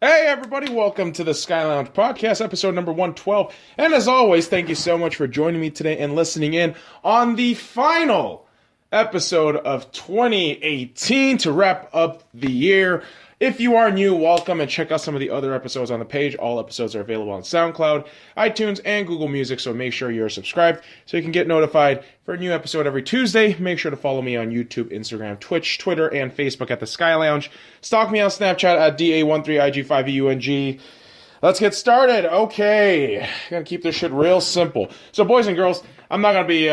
Hey everybody, welcome to the SoundCloud podcast, episode number 112. And as always, thank you so much for joining me today and listening in on the final episode of 2018 to wrap up the year. If you are new, welcome, and check out some of the other episodes on the page. All episodes are available on SoundCloud, iTunes, and Google Music, so make sure you're subscribed so you can get notified for a new episode every Tuesday. Make sure to follow me on YouTube, Instagram, Twitch, Twitter, and Facebook at thescylounge. Stalk me on Snapchat at DA13IG5EUNG. Let's get started. Okay, gotta keep this shit real simple. So, boys and girls, I'm not gonna be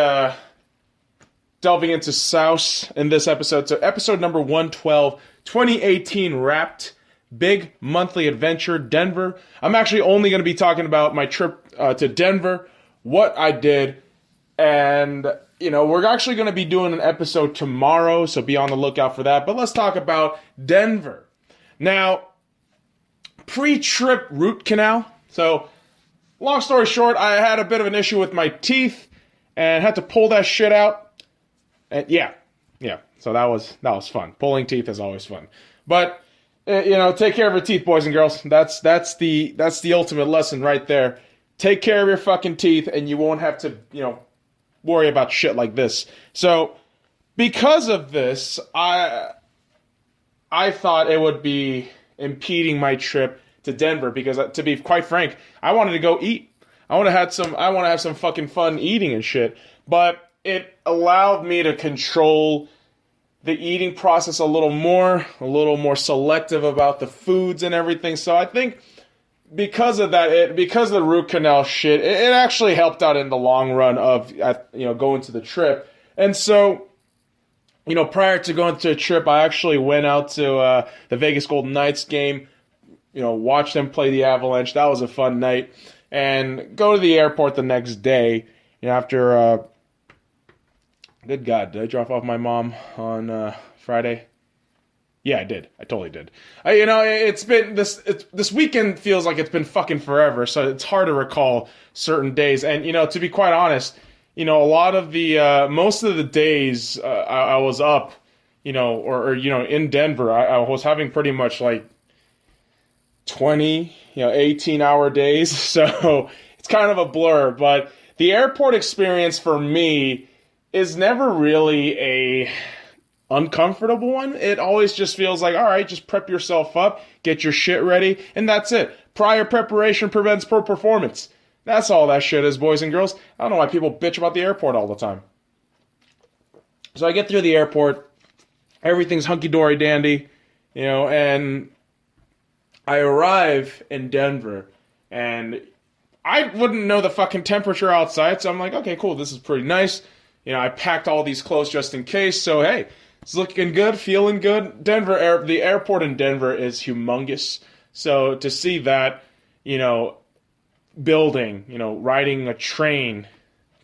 delving into souse in this episode. So, episode number 112. 2018 wrapped, big monthly adventure, Denver. I'm actually only going to be talking about my trip to Denver, what I did, and, we're actually going to be doing an episode tomorrow, so be on the lookout for that. But let's talk about Denver. Now, pre-trip root canal. So, long story short, I had a bit of an issue with my teeth and had to pull that shit out. And yeah. So that was fun. Pulling teeth is always fun. But take care of your teeth, boys and girls. That's the ultimate lesson right there. Take care of your fucking teeth, and you won't have to worry about shit like this. So because of this, I thought it would be impeding my trip to Denver because, to be quite frank, I wanted to go eat. I want to have some fucking fun eating and shit. But it allowed me to control the eating process a little more selective about the foods and everything. So I think because of that, because of the root canal shit, it actually helped out in the long run of going to the trip. And so, prior to going to the trip, I actually went out to the Vegas Golden Knights game, watched them play the Avalanche. That was a fun night. And go to the airport the next day, after good God, did I drop off my mom on Friday? Yeah, I did. I totally did. It's been this weekend feels like it's been fucking forever, so it's hard to recall certain days. And to be quite honest, a lot of the most of the days I was up, or in Denver, I was having pretty much like 20, 18-hour days. So it's kind of a blur. But the airport experience for me is never really a uncomfortable one. It always just feels like, all right, just prep yourself up, get your shit ready, and that's it. Prior preparation prevents poor performance. That's all that shit is, boys and girls. I don't know why people bitch about the airport all the time. So I get through the airport, everything's hunky-dory dandy, and I arrive in Denver, and I wouldn't know the fucking temperature outside, so I'm like, okay, cool, this is pretty nice. I packed all these clothes just in case, so hey, it's looking good, feeling good. The airport in Denver is humongous, so to see that, building, riding a train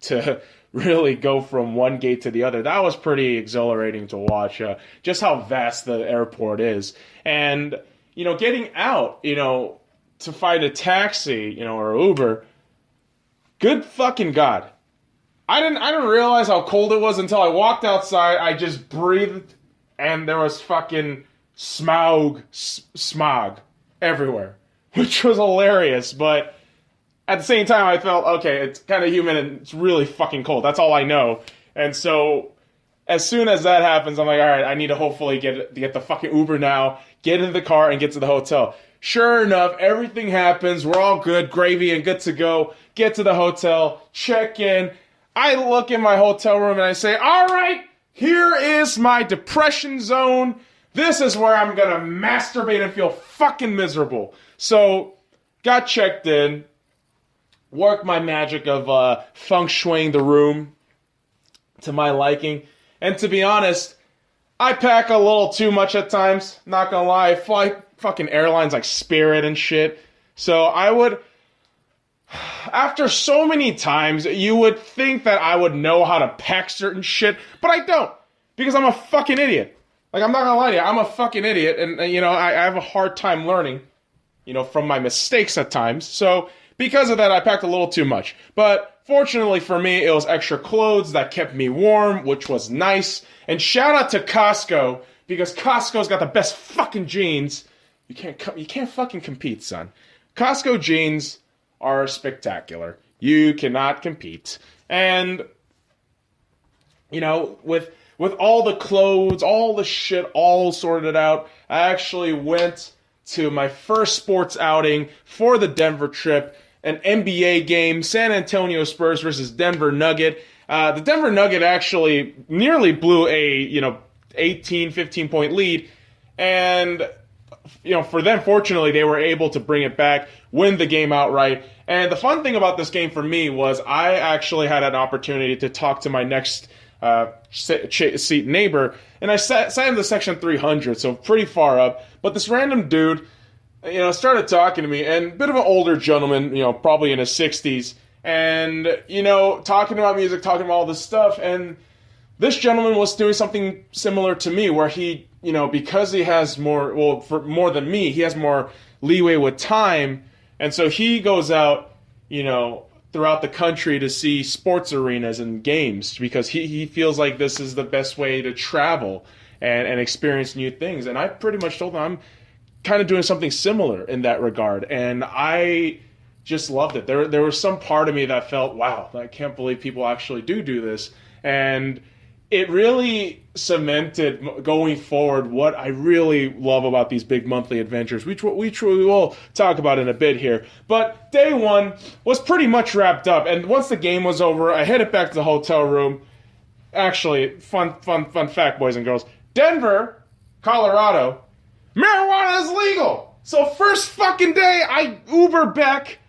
to really go from one gate to the other, that was pretty exhilarating to watch, just how vast the airport is. And, getting out, to find a taxi, or Uber, good fucking God. I didn't realize how cold it was until I walked outside. I just breathed, and there was fucking smog everywhere, which was hilarious. But at the same time, I felt, okay, it's kind of humid and it's really fucking cold. That's all I know. And so as soon as that happens, I'm like, all right, I need to hopefully get the fucking Uber now, get into the car, and get to the hotel. Sure enough, everything happens. We're all good, gravy, and good to go. Get to the hotel, check in. I look in my hotel room and I say, all right, here is my depression zone. This is where I'm going to masturbate and feel fucking miserable. So, got checked in, worked my magic of feng shuiing the room to my liking. And to be honest, I pack a little too much at times. Not going to lie, I fly fucking airlines like Spirit and shit. So I would... After so many times, you would think that I would know how to pack certain shit, but I don't, because I'm a fucking idiot. Like, I'm not gonna lie to you, I'm a fucking idiot, and I have a hard time learning, from my mistakes at times, so because of that, I packed a little too much. But fortunately for me, it was extra clothes that kept me warm, which was nice, and shout out to Costco, because Costco's got the best fucking jeans. You can't fucking compete, son. Costco jeans are spectacular. You cannot compete. And, you know, with all the clothes, all the shit all sorted out, I actually went to my first sports outing for the Denver trip, an NBA game, San Antonio Spurs versus Denver Nugget. The Denver Nugget actually nearly blew a, 18, 15-point lead. And, for them, fortunately, they were able to bring it back, win the game outright. And the fun thing about this game for me was I actually had an opportunity to talk to my next seat neighbor, and I sat in the section 300, so pretty far up. But this random dude, started talking to me, and a bit of an older gentleman, probably in his 60s, and, talking about music, talking about all this stuff, and this gentleman was doing something similar to me, where he, because he has for more than me, he has more leeway with time, and so he goes out, throughout the country to see sports arenas and games because he feels like this is the best way to travel and experience new things. And I pretty much told him I'm kind of doing something similar in that regard. And I just loved it. There was some part of me that felt, wow, I can't believe people actually do this. And it really cemented going forward what I really love about these big monthly adventures, which we will talk about in a bit here. But day one was pretty much wrapped up, and once the game was over, I headed back to the hotel room. Actually, fun fact, boys and girls, Denver, Colorado, marijuana is legal. So first fucking day, I Uber back,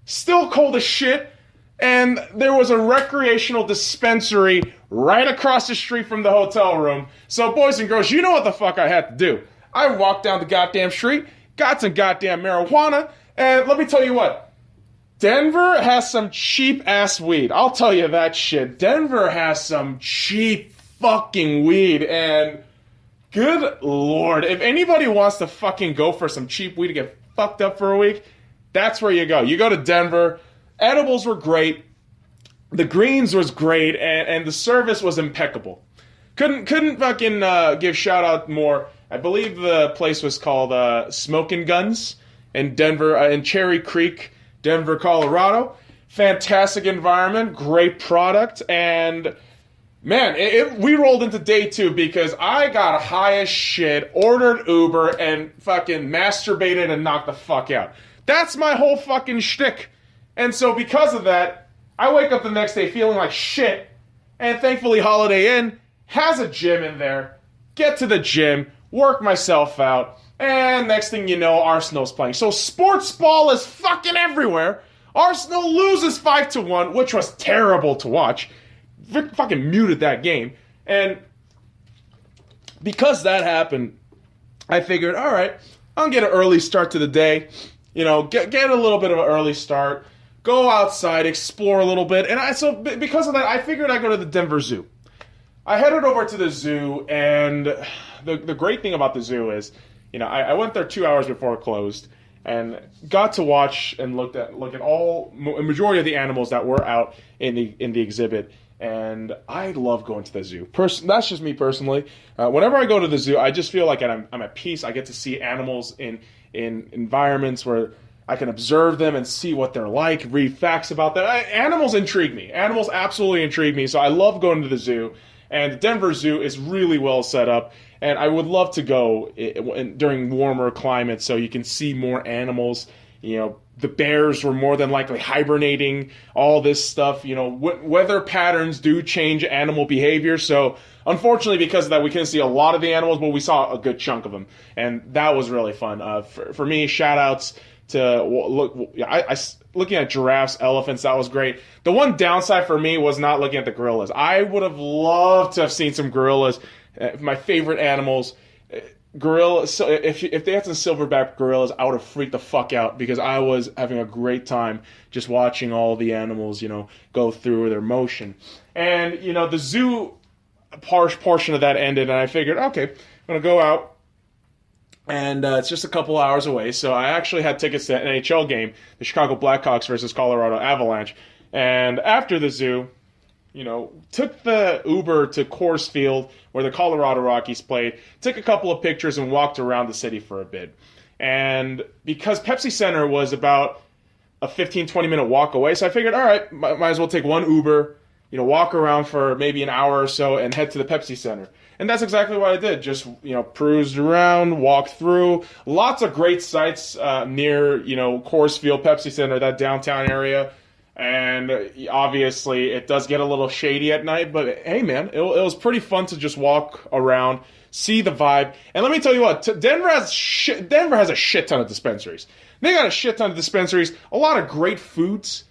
still cold as shit, and there was a recreational dispensary right across the street from the hotel room. So, boys and girls, you know what the fuck I had to do. I walked down the goddamn street, got some goddamn marijuana, and let me tell you what. Denver has some cheap-ass weed. I'll tell you that shit. Denver has some cheap fucking weed, and good lord, if anybody wants to fucking go for some cheap weed to get fucked up for a week, that's where you go. You go to Denver. Edibles were great. The greens was great, and the service was impeccable. Couldn't fucking give shout out more. I believe the place was called Smokin' Guns in Denver, in Cherry Creek, Denver, Colorado. Fantastic environment, great product, and man, we rolled into day two because I got high as shit, ordered Uber, and fucking masturbated and knocked the fuck out. That's my whole fucking shtick. And so because of that, I wake up the next day feeling like shit, and thankfully Holiday Inn has a gym in there. Get to the gym, work myself out, and next thing you know, Arsenal's playing. So sports ball is fucking everywhere. Arsenal loses 5-1, which was terrible to watch. Vic fucking muted that game. And because that happened, I figured, all right, I'll get an early start to the day. Get a little bit of an early start. Go outside, explore a little bit. And so because of that, I figured I'd go to the Denver Zoo. I headed over to the zoo, and the great thing about the zoo is, I went there 2 hours before it closed, and got to watch and look at all a majority of the animals that were out in the exhibit. And I love going to the zoo. That's just me personally. Whenever I go to the zoo, I just feel like I'm at peace. I get to see animals in environments where I can observe them and see what they're like, read facts about them. Animals intrigue me. Animals absolutely intrigue me, so I love going to the zoo. And the Denver Zoo is really well set up, and I would love to go during warmer climates so you can see more animals. The bears were more than likely hibernating, all this stuff. Weather patterns do change animal behavior, so unfortunately because of that, we couldn't see a lot of the animals, but we saw a good chunk of them, and that was really fun. For me, shout-outs to looking at giraffes, elephants, that was great. The one downside for me was not looking at the gorillas. I would have loved to have seen some gorillas. My favorite animals. Gorillas. So if they had some silverback gorillas, I would have freaked the fuck out because I was having a great time just watching all the animals, go through their motion. And the zoo portion of that ended, and I figured, okay, I'm gonna go out. And it's just a couple hours away, so I actually had tickets to an NHL game, the Chicago Blackhawks versus Colorado Avalanche. And after the zoo, took the Uber to Coors Field, where the Colorado Rockies played, took a couple of pictures and walked around the city for a bit. And because Pepsi Center was about a 15, 20-minute walk away, so I figured, all right, might as well take one Uber, walk around for maybe an hour or so and head to the Pepsi Center. And that's exactly what I did. Just, cruised around, walked through. Lots of great sites near, Coors Field, Pepsi Center, that downtown area. And obviously, it does get a little shady at night. But hey, man, it was pretty fun to just walk around, see the vibe. And let me tell you what, Denver has a shit ton of dispensaries. They got a shit ton of dispensaries, a lot of great foods,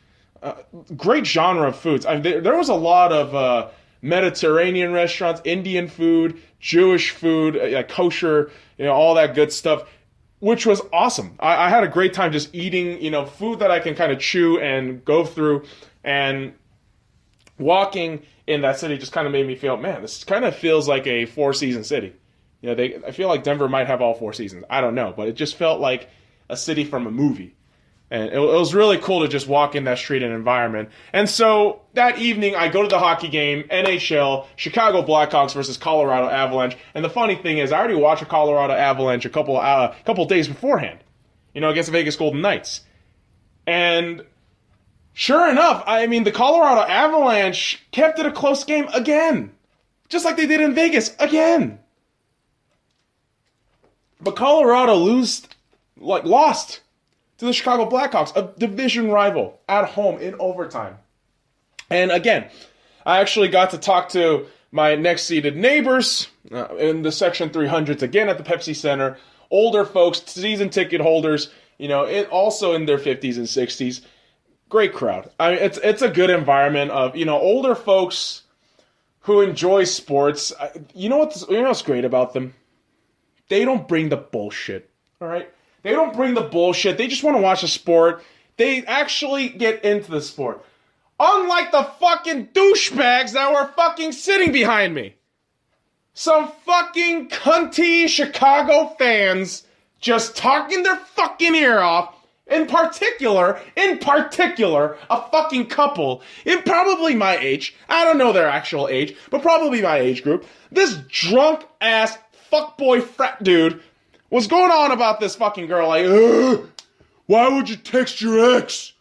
great genre of foods. There was a lot of Mediterranean restaurants, Indian food, Jewish food, kosher, all that good stuff, which was awesome. I had a great time just eating, food that I can kind of chew and go through, and walking in that city just kind of made me feel, man, this kind of feels like a four-season city. I feel like Denver might have all four seasons. I don't know, but it just felt like a city from a movie. And it was really cool to just walk in that street and environment. And so that evening, I go to the hockey game, NHL, Chicago Blackhawks versus Colorado Avalanche. And the funny thing is, I already watched a Colorado Avalanche a couple days beforehand, against the Vegas Golden Knights. And sure enough, the Colorado Avalanche kept it a close game again, just like they did in Vegas again. But Colorado lost to the Chicago Blackhawks, a division rival, at home in overtime. And again, I actually got to talk to my next-seated neighbors in the Section 300s again at the Pepsi Center. Older folks, season ticket holders, also in their 50s and 60s. Great crowd. It's a good environment of, older folks who enjoy sports. What's great about them? They don't bring the bullshit, all right? They don't bring the bullshit. They just want to watch a sport. They actually get into the sport. Unlike the fucking douchebags that were fucking sitting behind me. Some fucking cunty Chicago fans just talking their fucking ear off. In particular, a fucking couple, in probably my age. I don't know their actual age, but probably my age group. This drunk ass fuckboy frat dude was going on about this fucking girl, like, why would you text your ex?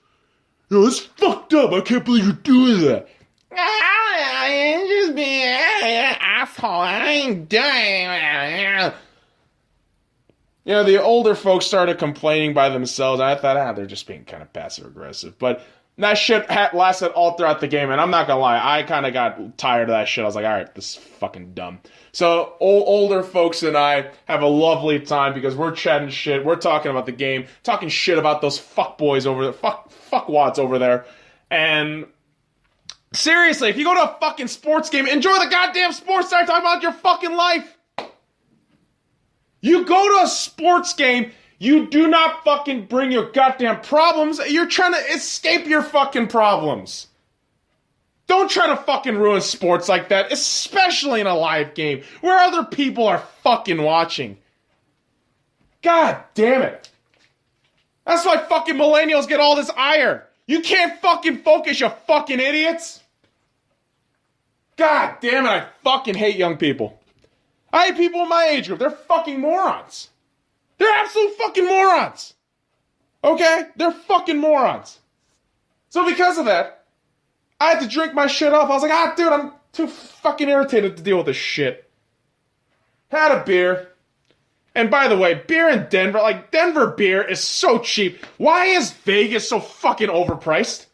It's fucked up. I can't believe you're doing that. I'm just being an asshole. I ain't doing. The older folks started complaining by themselves. I thought, they're just being kind of passive aggressive. But that shit lasted all throughout the game, and I'm not gonna lie, I kind of got tired of that shit. I was like, all right, this is fucking dumb. So older folks and I have a lovely time because we're chatting shit, we're talking about the game, talking shit about those fuckboys over there, fuckwads over there. And seriously, if you go to a fucking sports game, enjoy the goddamn sports. Start talking about your fucking life. You go to a sports game, you do not fucking bring your goddamn problems. You're trying to escape your fucking problems. Don't try to fucking ruin sports like that, especially in a live game where other people are fucking watching. God damn it. That's why fucking millennials get all this ire. You can't fucking focus, you fucking idiots. God damn it, I fucking hate young people. I hate people in my age group. They're fucking morons. They're absolute fucking morons. Okay? They're fucking morons. So because of that, I had to drink my shit off. I was like, dude, I'm too fucking irritated to deal with this shit. Had a beer. And by the way, beer in Denver, Denver beer is so cheap. Why is Vegas so fucking overpriced?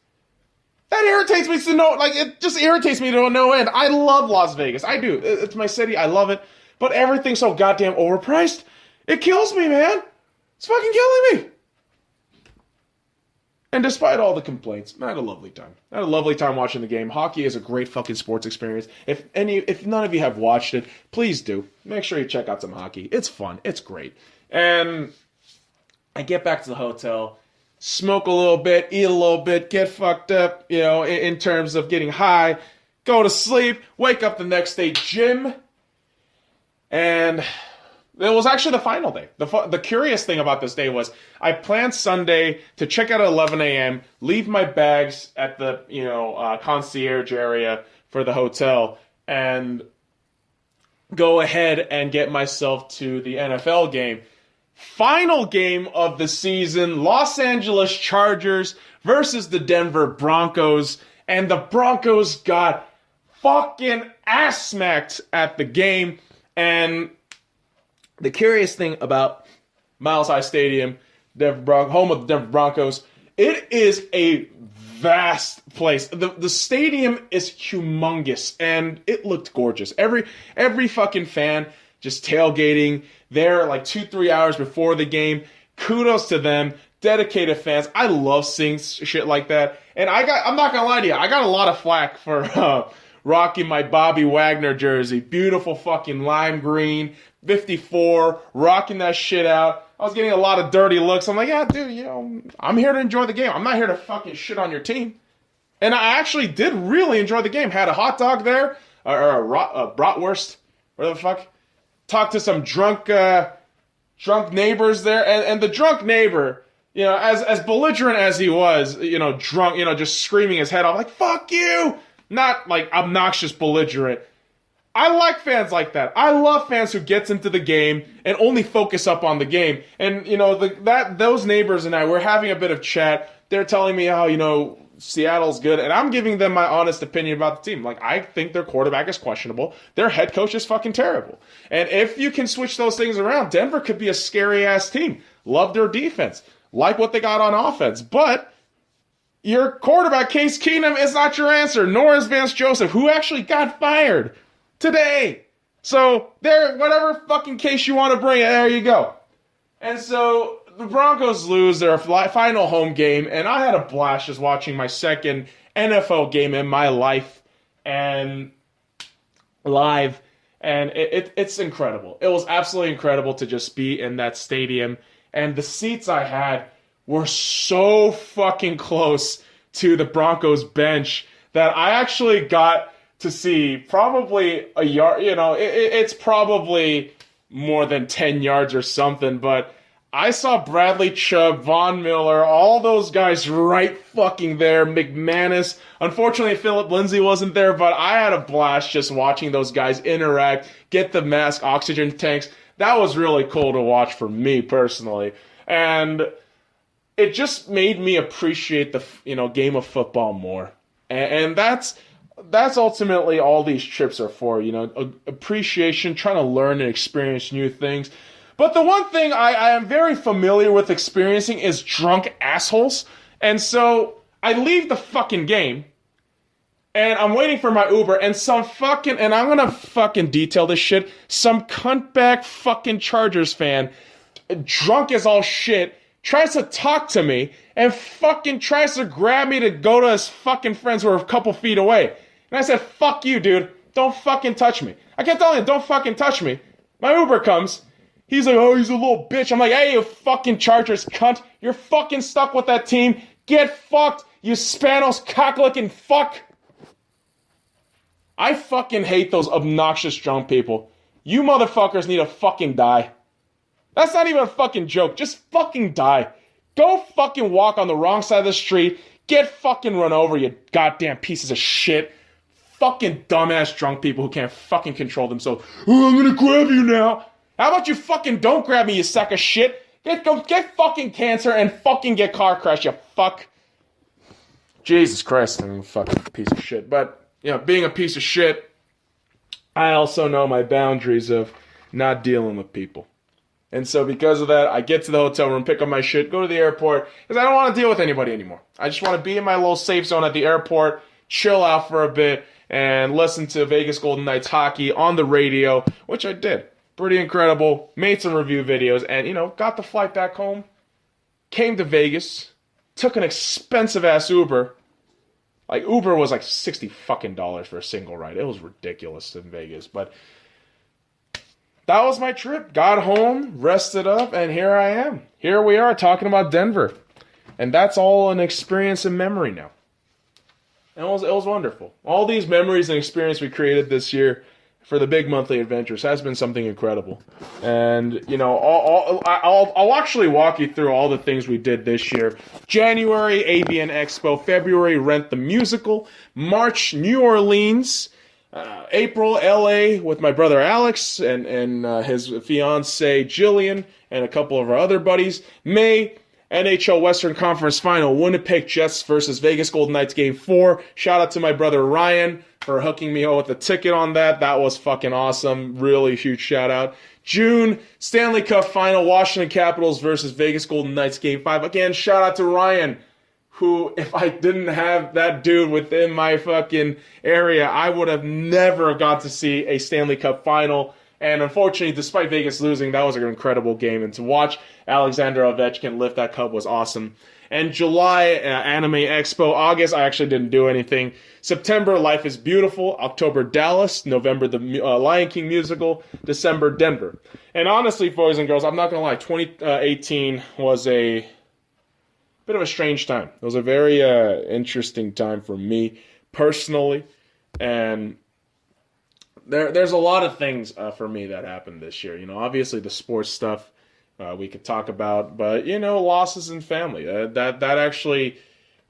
That irritates me to no, it just irritates me to no end. I love Las Vegas. I do. It's my city. I love it. But everything's so goddamn overpriced. It kills me, man. It's fucking killing me. And despite all the complaints, I had a lovely time. I had a lovely time watching the game. Hockey is a great fucking sports experience. If none of you have watched it, please do. Make sure you check out some hockey. It's fun. It's great. And I get back to the hotel, smoke a little bit, eat a little bit, get fucked up, in terms of getting high, go to sleep, wake up the next day, gym, and it was actually the final day. The curious thing about this day was I planned Sunday to check out at 11 a.m., leave my bags at the concierge area for the hotel, and go ahead and get myself to the NFL game. final game of the season, Los Angeles Chargers versus the Denver Broncos. And the Broncos got fucking ass smacked at the game. And the curious thing about Miles High Stadium, home of the Denver Broncos, it is a vast place. The stadium is humongous, and it looked gorgeous. Every fucking fan just tailgating there like 2-3 hours before the game. Kudos to them. Dedicated fans. I love seeing shit like that. And I'm not gonna lie to you, I got a lot of flack for rocking my Bobby Wagner jersey. Beautiful fucking lime green, 54, rocking that shit out. I was getting a lot of dirty looks. I'm like, yeah, dude, I'm here to enjoy the game. I'm not here to fucking shit on your team. And I actually did really enjoy the game. Had a hot dog there, or a bratwurst, whatever the fuck. Talked to some drunk neighbors there, and the drunk neighbor, as belligerent as he was, drunk, just screaming his head off, like, fuck you! Not like obnoxious belligerent. I like fans like that. I love fans who gets into the game and only focus up on the game. And, those neighbors and I were having a bit of chat. They're telling me how, Seattle's good. And I'm giving them my honest opinion about the team. Like, I think their quarterback is questionable. Their head coach is fucking terrible. And if you can switch those things around, Denver could be a scary-ass team. Love their defense. Like what they got on offense. But your quarterback, Case Keenum, is not your answer. Nor is Vance Joseph, who actually got fired today. So, whatever fucking case you want to bring, there you go. And so, the Broncos lose their final home game, and I had a blast just watching my second NFL game in my life, and live, and it's incredible. It was absolutely incredible to just be in that stadium, and the seats I had were so fucking close to the Broncos bench that I actually got to see probably a yard, it's probably more than 10 yards or something, but I saw Bradley Chubb, Von Miller, all those guys right fucking there, McManus. Unfortunately, Philip Lindsay wasn't there, but I had a blast just watching those guys interact, get the mask, oxygen tanks. That was really cool to watch for me personally. And it just made me appreciate the, game of football more. And that's ultimately all these trips are for, appreciation, trying to learn and experience new things. But the one thing I am very familiar with experiencing is drunk assholes. And so I leave the fucking game, and I'm waiting for my Uber, and and I'm gonna fucking detail this shit, some cuntbag fucking Chargers fan, drunk as all shit, tries to talk to me, and fucking tries to grab me to go to his fucking friends who are a couple feet away. And I said, fuck you, dude. Don't fucking touch me. I kept telling him, don't fucking touch me. My Uber comes. He's like, oh, he's a little bitch. I'm like, hey, you fucking Chargers cunt. You're fucking stuck with that team. Get fucked, you Spanos cock-licking fuck. I fucking hate those obnoxious drunk people. You motherfuckers need to fucking die. That's not even a fucking joke. Just fucking die. Go fucking walk on the wrong side of the street. Get fucking run over, you goddamn pieces of shit. Fucking dumbass drunk people who can't fucking control themselves. Oh, I'm gonna grab you now. How about you fucking don't grab me, you sack of shit? Get fucking cancer and fucking get car crash, you fuck. Jesus Christ, I'm a fucking piece of shit. But, being a piece of shit, I also know my boundaries of not dealing with people. And so because of that, I get to the hotel room, pick up my shit, go to the airport, because I don't want to deal with anybody anymore. I just want to be in my little safe zone at the airport, chill out for a bit, and listen to Vegas Golden Knights hockey on the radio, which I did. Pretty incredible. Made some review videos, and, got the flight back home, came to Vegas, took an expensive-ass Uber. Like, Uber was like $60 fucking for a single ride. It was ridiculous in Vegas, but that was my trip. Got home, rested up, and here I am. Here we are talking about Denver. And that's all an experience and memory now. And it was wonderful. All these memories and experience we created this year for the big monthly adventures has been something incredible. And, I'll actually walk you through all the things we did this year. January, ABN Expo. February, Rent the Musical. March, New Orleans. April, LA with my brother Alex and his fiance Jillian and a couple of our other buddies. May, NHL Western Conference Final, Winnipeg Jets versus Vegas Golden Knights Game 4. Shout out to my brother Ryan for hooking me up with a ticket on that. That was fucking awesome. Really huge shout out. June, Stanley Cup Final, Washington Capitals versus Vegas Golden Knights Game 5. Again, shout out to Ryan, who, if I didn't have that dude within my fucking area, I would have never got to see a Stanley Cup Final. And unfortunately, despite Vegas losing, that was an incredible game. And to watch Alexander Ovechkin lift that cup was awesome. And July, Anime Expo. August, I actually didn't do anything. September, Life is Beautiful. October, Dallas. November, the Lion King musical. December, Denver. And honestly, boys and girls, I'm not going to lie, 2018 was a bit of a strange time. It was a very interesting time for me personally. And there's a lot of things for me that happened this year. You know, obviously the sports stuff we could talk about, but you know, losses in family that actually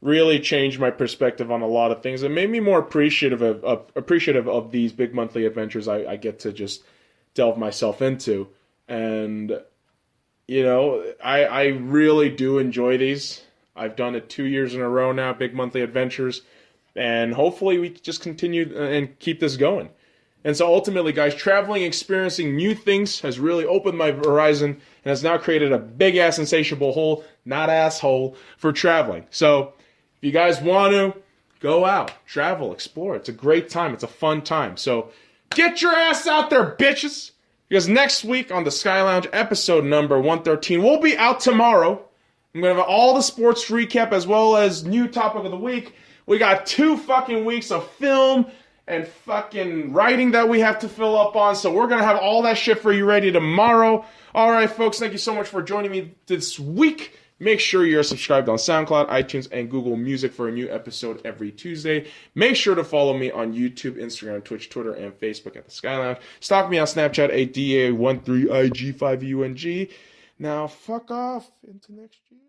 really changed my perspective on a lot of things. It made me more appreciative of these big monthly adventures I get to just delve myself into. And you know, I really do enjoy these. I've done it 2 years in a row now, big monthly adventures, and hopefully we just continue and keep this going. And so ultimately, guys, traveling, experiencing new things has really opened my horizon and has now created a big-ass insatiable hole, not asshole, for traveling. So if you guys want to, go out, travel, explore. It's a great time. It's a fun time. So get your ass out there, bitches, because next week on the Sky Lounge, episode number 113, we'll be out tomorrow. I'm going to have all the sports recap as well as new topic of the week. We got 2 fucking weeks of film and fucking writing that we have to fill up on. So we're going to have all that shit for you ready tomorrow. All right, folks, thank you so much for joining me this week. Make sure you're subscribed on SoundCloud, iTunes, and Google Music for a new episode every Tuesday. Make sure to follow me on YouTube, Instagram, Twitch, Twitter, and Facebook at The Sky Lounge. Stalk me on Snapchat, ADA13IG5UNG. Now, fuck off into next year.